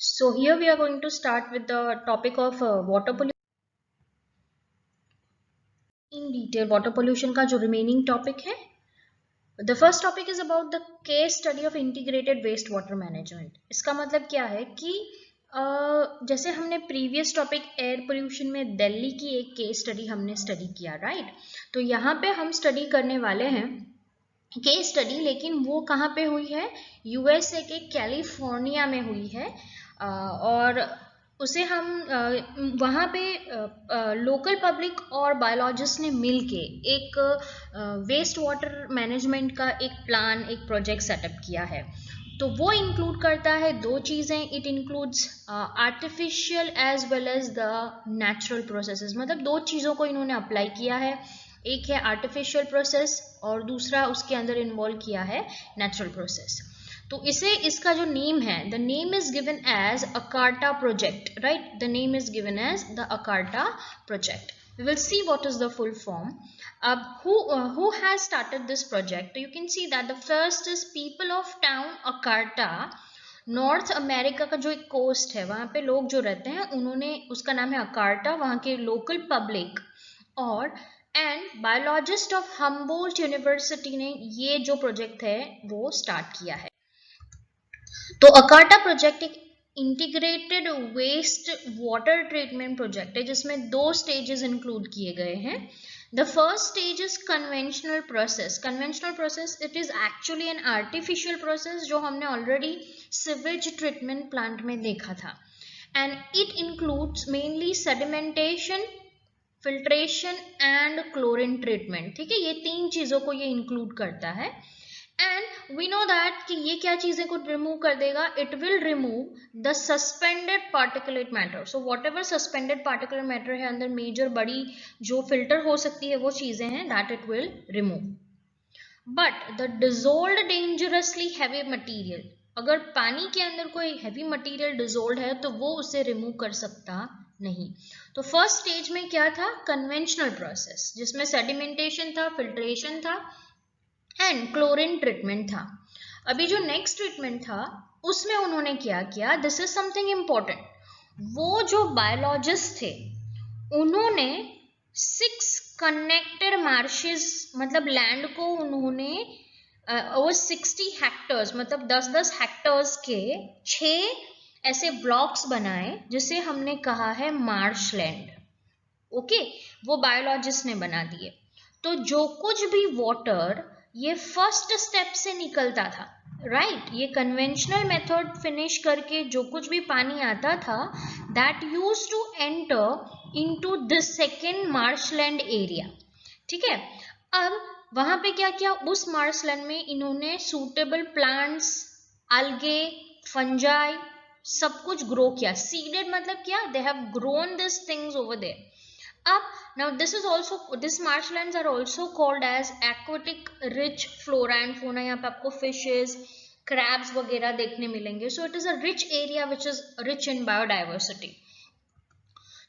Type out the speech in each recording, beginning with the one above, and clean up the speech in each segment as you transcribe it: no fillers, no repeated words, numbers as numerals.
So here we are going to start with the topic of water pollution in detail. Water pollution का जो remaining topic है. The first topic is about the case study of integrated waste water management. इसका मतलब क्या है कि जैसे हमने प्रीवियस टॉपिक एयर पोल्यूशन में दिल्ली की एक केस स्टडी हमने स्टडी किया, राइट? तो यहाँ पे हम स्टडी करने वाले हैं केस स्टडी, लेकिन वो कहाँ पे हुई है? यूएसए के कैलिफोर्निया में हुई है और उसे हम वहाँ पे लोकल पब्लिक और बायोलॉजिस्ट ने मिलके एक वेस्ट वाटर मैनेजमेंट का एक प्लान, एक प्रोजेक्ट सेटअप किया है. तो वो इंक्लूड करता है दो चीज़ें. It includes artificial as well as the natural processes. मतलब दो चीज़ों को इन्होंने अप्लाई किया है. एक है आर्टिफिशियल प्रोसेस और दूसरा उसके अंदर इन्वॉल्व किया है नेचुरल प्रोसेस. तो इसे इसका जो नेम है, the name is given as अकार्टा project, right? The name is given as the अकार्टा project. We will see what is the full form. Who has started this project? You can see that the first is people of town Acarta. North America का जो एक coast है वहाँ पे लोग जो रहते हैं उन्होंने, उसका नाम है अकार्टा, वहाँ के लोकल पब्लिक और and biologist of Humboldt university ने ये जो प्रोजेक्ट है वो स्टार्ट किया है. तो अकार्टा प्रोजेक्ट एक integrated waste water treatment project है जिसमें दो स्टेजेस इंक्लूड किए गए हैं. The first stage is conventional process. Conventional process it is actually an artificial process जो हमने ऑलरेडी सिवेज ट्रीटमेंट प्लांट में देखा था. And it includes mainly sedimentation, filtration and chlorine treatment. ठीक है, ये तीन चीजों को ये इंक्लूड करता है. एंड वी नो दैट कि ये क्या चीजें को रिमूव कर देगा? It will remove the suspended particulate matter. So what ever suspended particular matter है अंदर, मेजर बड़ी जो फिल्टर हो सकती है वो चीजें हैं, that it will remove. But the dissolved dangerously heavy material, अगर पानी के अंदर कोई हैवी मटीरियल डिजोल्व है तो वो उसे रिमूव कर सकता नहीं. तो फर्स्ट स्टेज में क्या था? कन्वेंशनल प्रोसेस जिसमें सेडिमेंटेशन था, फिल्ट्रेशन था एंड क्लोरीन ट्रीटमेंट था. अभी जो नेक्स्ट ट्रीटमेंट था उसमें उन्होंने क्या किया? This is something important. वो जो बायोलॉजिस्ट थे उन्होंने 6 कनेक्टेड मार्शेस, मतलब लैंड को उन्होंने वो 60 हेक्टर्स, मतलब 10-10 हेक्टर्स के 6 ऐसे ब्लॉक्स बनाए जिसे हमने कहा है मार्श लैंड. ओके, वो बायोलॉजिस्ट ने बना दिए. तो जो कुछ भी वाटर ये फर्स्ट स्टेप से निकलता था, राइट? ये कन्वेंशनल मेथड फिनिश करके जो कुछ भी पानी आता था that used to enter into the second marshland area. ठीक है, अब वहां पे क्या किया? उस मार्शलैंड में इन्होंने सूटेबल प्लांट्स, algae, फंजाई सब कुछ ग्रो किया. सीडेड मतलब क्या? They have grown this things over there. Now this is also, this marshlands are also called as aquatic rich flora and fauna. यहाँ पे आपको fishes, crabs वगैरह देखने मिलेंगे. So it is a rich area which is rich in biodiversity.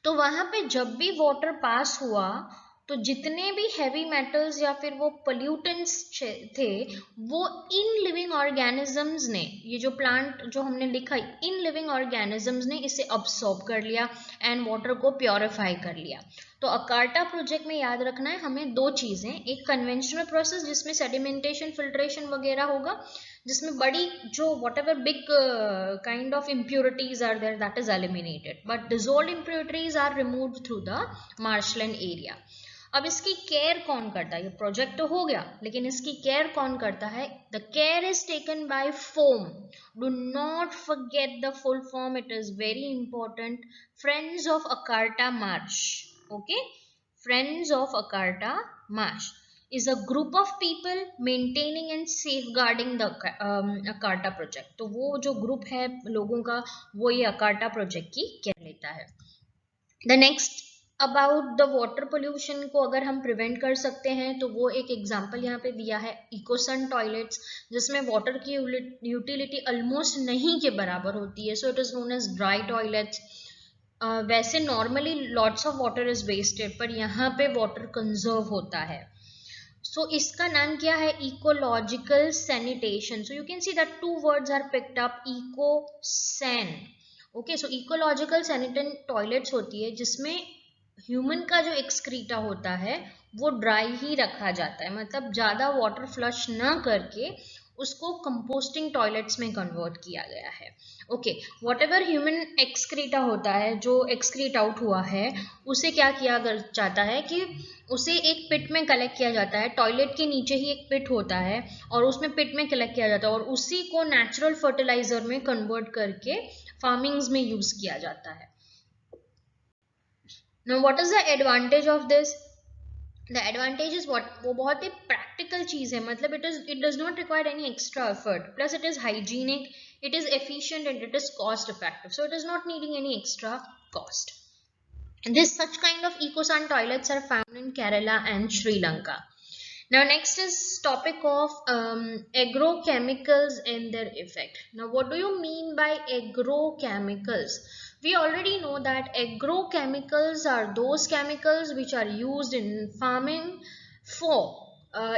तो वहाँ पे जब भी वाटर पास हुआ तो जितने भी हैवी मेटल्स या फिर वो पोल्यूटेंट्स थे वो इन लिविंग ऑर्गेनिजम्स ने, ये जो प्लांट जो हमने लिखा, इन लिविंग ऑर्गेनिजम्स ने इसे अब्सॉर्ब कर लिया एंड वाटर को प्योरीफाई कर लिया. तो अकार्टा प्रोजेक्ट में याद रखना है हमें दो चीजें. एक कन्वेंशनल प्रोसेस जिसमें सेडिमेंटेशन, फिल्ट्रेशन वगैरह होगा, जिसमें बड़ी जो whatever big kind of impurities are there that is eliminated, but dissolved impurities are removed through the marshland area. अब इसकी केयर कौन करता है? ये प्रोजेक्ट तो हो गया लेकिन इसकी केयर कौन करता है? The care is taken by foam. Do not forget the full form, it is very important. Friends of अकार्टा Marsh. Okay, friends of अकार्टा Marsh is a group of people maintaining and safeguarding the अकार्टा project. तो वो जो group है लोगों का वो ये अकार्टा project की care लेता है. The next about the water pollution को अगर हम प्रिवेंट कर सकते हैं तो वो एक एग्जांपल यहाँ पे दिया है, इकोसन टॉयलेट्स, जिसमें वाटर की यूटिलिटी ऑलमोस्ट नहीं के बराबर होती है. So it is known as dry toilets. वैसे normally lots of water is wasted, पर यहाँ पे वाटर कंजर्व होता है. So इसका नाम क्या है? ecological sanitation. So you can see that two words are picked up, eco san. Okay, so ecological sanitary toilets होती है जिसमें ह्यूमन का जो एक्सक्रीटा होता है वो ड्राई ही रखा जाता है, मतलब ज़्यादा वाटर फ्लश ना करके उसको कंपोस्टिंग टॉयलेट्स में कन्वर्ट किया गया है। Okay, what ever human excreta होता है, जो एक्सक्रीट आउट हुआ है, उसे क्या किया जाता है कि उसे एक पिट में कलेक्ट किया जाता है। टॉयलेट के नीचे ही एक पिट होता है और उसमें पिट में कलेक्ट किया जाता है और उसी को नेचुरल फर्टिलाइजर में कन्वर्ट करके फार्मिंग्स में यूज किया जाता है। Now what is the advantage of this? The advantage is what, वो बहुत ही practical चीज है, मतलब it does not require any extra effort, plus it is hygienic, it is efficient and it is cost effective, so it is not needing any extra cost. This such kind of ecosan toilets are found in Kerala and Sri Lanka. Now next is topic of agrochemicals and their effect. Now what do you mean by agrochemicals? We already know that agrochemicals are those chemicals which are used in farming for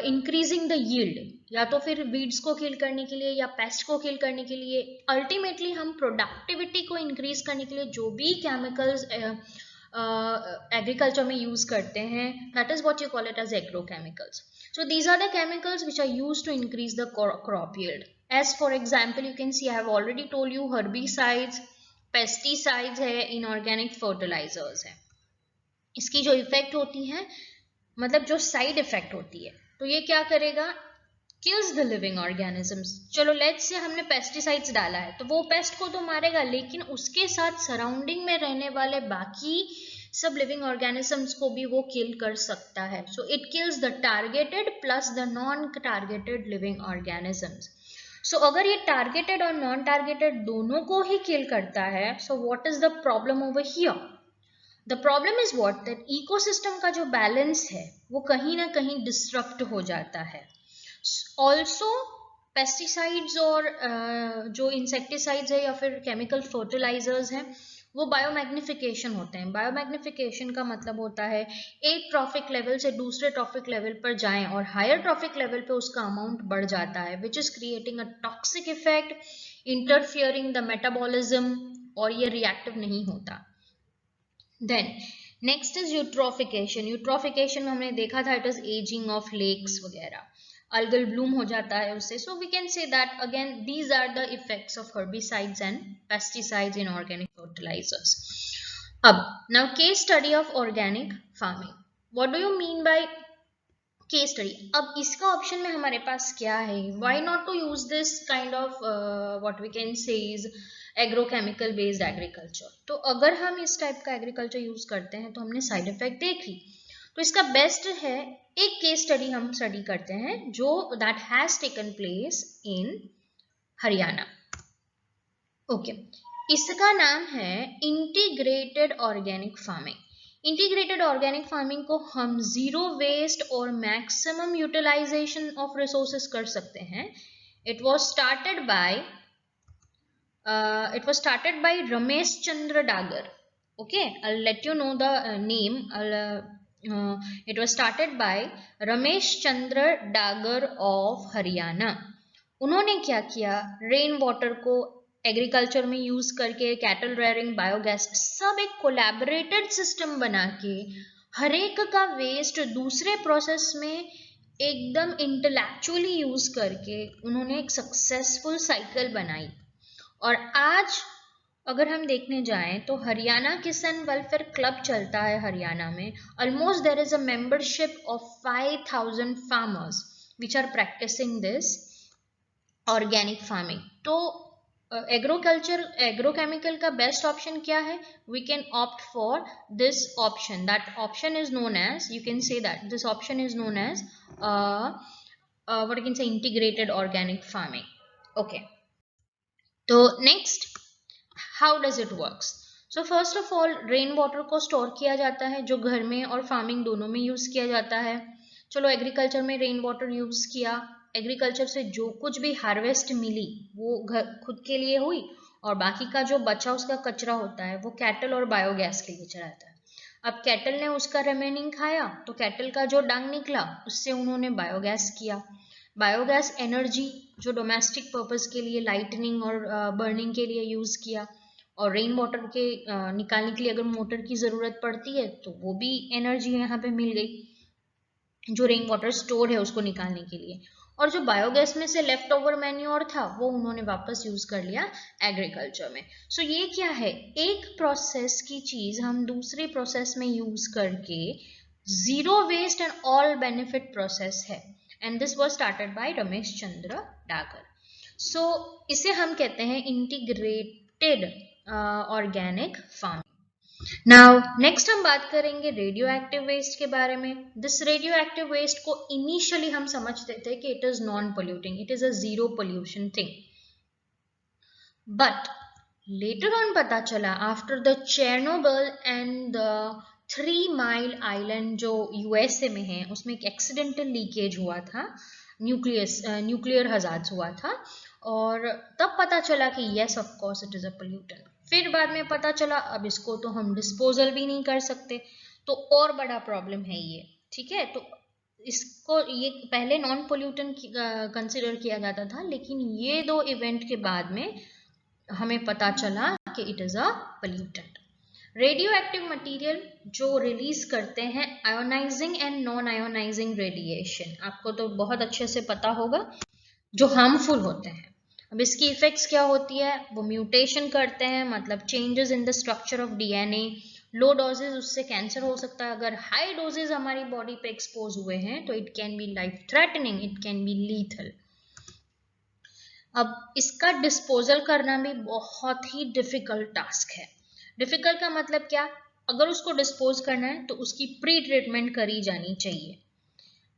increasing the yield, या तो फिर weeds को kill करने के लिए या pest को kill करने के लिए, ultimately हम productivity को increase करने के लिए जो भी chemicals agriculture में use करते हैं, that is what you call it as agrochemicals. So these are the chemicals which are used to increase the crop yield. As for example, you can see I have already told you herbicides, pesticides है, inorganic fertilizers है. इसकी जो effect होती है, मतलब जो side effect होती है, तो ये क्या करेगा, kills the living organisms. चलो लेट्स से हमने पेस्टिसाइड्स डाला है तो वो पेस्ट को तो मारेगा, लेकिन उसके साथ सराउंडिंग में रहने वाले बाकी सब लिविंग ऑर्गेनिजम्स को भी वो किल कर सकता है. So it kills the targeted plus the non targeted living organisms. So अगर ये टारगेटेड और नॉन टारगेटेड दोनों को ही किल करता है, so what is the problem over here? The problem is what, that ecosystem का जो बैलेंस है वो कहीं ना कहीं डिस्ट्रप्ट हो जाता है. ऑल्सो पेस्टिसाइड्स और जो इंसेक्टिसाइड्स है या फिर केमिकल फर्टिलाइजर्स हैं वो बायोमैग्निफिकेशन होते हैं. बायोमैग्निफिकेशन का मतलब होता है एक ट्रॉफिक लेवल से दूसरे ट्रॉफिक लेवल पर जाएं और हायर ट्रॉफिक लेवल पे उसका अमाउंट बढ़ जाता है, which is creating a toxic effect, interfering the metabolism, और ये रिएक्टिव नहीं होता. Then next is eutrophication. Eutrophication में हमने देखा था it is ageing of lakes वगैरह, algal bloom हो जाता है उससे. So we can say that again these are the effects of herbicides and pesticides in organic fertilizers. अब now case study of organic farming. What do you mean by case study? अब इसका option में हमारे पास क्या है? Why not to use this kind of what we can say is agrochemical based agriculture? तो अगर हम इस टाइप का एग्रीकल्चर यूज करते हैं तो हमने साइड इफेक्ट देख ली, तो इसका बेस्ट है एक केस स्टडी हम स्टडी करते हैं जो that has taken place in Haryana. Okay, इसका नाम है integrated organic farming. Integrated organic farming को हम जीरो वेस्ट और मैक्सिमम यूटिलाइजेशन ऑफ रिसोर्सेस कर सकते हैं. It was started by Ramesh Chandra Dagar. Okay, I'll let you know the name. It was started by Ramesh Chandra Dagar of Haryana. उन्होंने क्या किया, rain water को एग्रीकल्चर में यूज करके, कैटल रेयरिंग, बायोगैस, सब एक कोलैबोरेटेड सिस्टम बना के हर एक का वेस्ट दूसरे प्रोसेस में एकदम इंटेलेक्चुअली यूज करके उन्होंने एक सक्सेसफुल साइकिल बनाई. और आज अगर हम देखने जाएं तो हरियाणा किसान वेलफेयर क्लब चलता है हरियाणा में. Almost there is a membership of 5000 farmers which are practising this organic farming. तो एग्रोकेमिकल का बेस्ट ऑप्शन क्या है? We can opt for this option. That option is known as, you can say that this option is known as what you can say integrated organic farming. Okay, तो next how does it works? So first of all rain water को store किया जाता है जो घर में और farming दोनों में यूज किया जाता है. चलो एग्रीकल्चर में रेन वाटर यूज किया, एग्रीकल्चर से जो कुछ भी हार्वेस्ट मिली वो घर खुद के लिए हुई और बाकी का जो बचा उसका कचरा होता है वो कैटल और बायोगैस के लिए चलाता है. अब कैटल ने उसका रिमेनिंग खाया तो कैटल का जो डंग निकला उससे उन्होंने बायोगैस किया. बायोगैस एनर्जी जो डोमेस्टिक पर्पस के लिए लाइटनिंग और बर्निंग के लिए यूज किया, और रेन वाटर के निकालने के लिए अगर मोटर की ज़रूरत पड़ती है तो वो भी एनर्जी यहाँ पे मिल गई, जो रेन वाटर स्टोर है उसको निकालने के लिए। और जो बायोगैस में से लेफ्ट ओवर मैन्योर था वो उन्होंने वापस यूज कर लिया एग्रीकल्चर में। सो ये क्या है, एक प्रोसेस की चीज हम दूसरे प्रोसेस में यूज करके zero waste and all benefit process है। And this was started by Ramesh Chandra Dagar. So इसे हम कहते हैं integrated organic farming. Now next हम बात करेंगे रेडियो एक्टिव वेस्ट के बारे में। दिस रेडियो एक्टिव वेस्ट को इनिशियली हम समझते थे कि it is non polluting, it is a zero pollution thing, but later on पता चला after the Chernobyl and the 3 mile island जो यूएसए में है उसमें एक एक्सीडेंटल लीकेज हुआ था, न्यूक्लियर हजार्ड्स हुआ था, और तब पता चला कि yes of course it is a pollutant. फिर बाद में पता चला अब इसको तो हम डिस्पोजल भी नहीं कर सकते, तो और बड़ा प्रॉब्लम है ये, ठीक है। तो इसको ये पहले नॉन पोल्यूटेंट कंसिडर किया जाता था, लेकिन ये दो इवेंट के बाद में हमें पता चला कि it is a pollutant. Radioactive material जो रिलीज करते हैं ionising and non ionising radiation, आपको तो बहुत अच्छे से पता होगा, जो हार्मफुल होते हैं। अब इसकी इफेक्ट्स क्या होती है, वो म्यूटेशन करते हैं, मतलब changes in the structure of DNA. Low doses उससे कैंसर हो सकता है, अगर हाई डोजेज हमारी बॉडी पे एक्सपोज हुए हैं तो it can be life threatening, it can be lethal. अब इसका डिस्पोजल करना भी बहुत ही डिफिकल्ट टास्क है। डिफिकल्ट का मतलब क्या, अगर उसको डिस्पोज करना है तो उसकी प्री ट्रीटमेंट करी जानी चाहिए,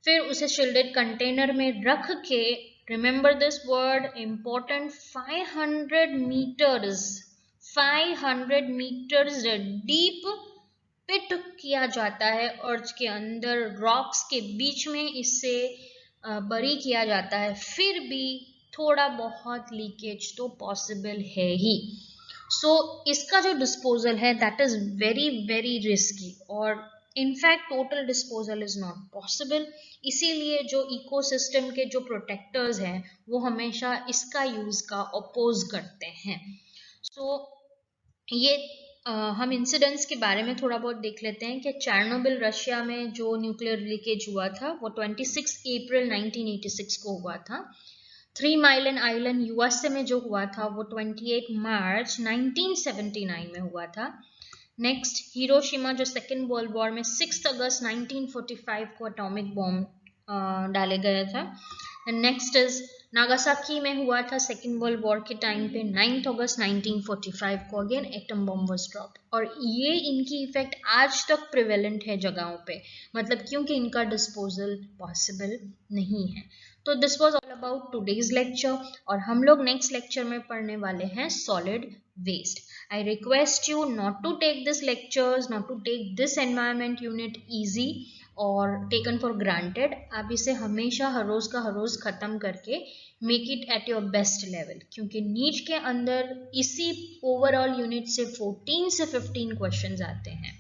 फिर उसे शील्डेड कंटेनर में रख के, remember this word important, 500 metres deep pit किया जाता है और उसके अंदर रॉक्स के बीच में इसे बरी किया जाता है, फिर भी थोड़ा बहुत लीकेज तो पॉसिबल है ही। सो इसका जो डिस्पोजल है that is very very risky, और in fact total disposal is not possible. इसीलिए जो इकोसिस्टम के जो प्रोटेक्टर्स हैं वो हमेशा इसका यूज का अपोज करते हैं। सो ये हम इंसिडेंट्स के बारे में थोड़ा बहुत देख लेते हैं कि चेर्नोबिल रशिया में जो न्यूक्लियर लीकेज हुआ था वो 26 अप्रैल 1986 को हुआ था। 3 माइल आइलैंड यूएसए में जो हुआ था वो 28 मार्च 1979 में हुआ था। नेक्स्ट हिरोशिमा जो सेकेंड वर्ल्ड वॉर में 6 अगस्त 1945 को एटॉमिक बॉम्ब डाले गया था। नेक्स्ट इज नागासाकी में हुआ था सेकेंड वर्ल्ड वॉर के टाइम पे 9 अगस्त 1945 को again atom bomb was dropped, और ये इनकी इफेक्ट आज तक प्रिवेलेंट है जगहों पे, मतलब क्योंकि इनका डिस्पोजल पॉसिबल नहीं है। तो this was all about today's lecture, और हम लोग नेक्स्ट लेक्चर में पढ़ने वाले हैं solid waste. I request you not to take this lectures, not to take this environment unit easy और टेकन फॉर ग्रांटेड। आप इसे हमेशा हर रोज का हर रोज खत्म करके make it at your best level, क्योंकि नीट के अंदर इसी ओवरऑल यूनिट से 14 से 15 क्वेश्चंस आते हैं।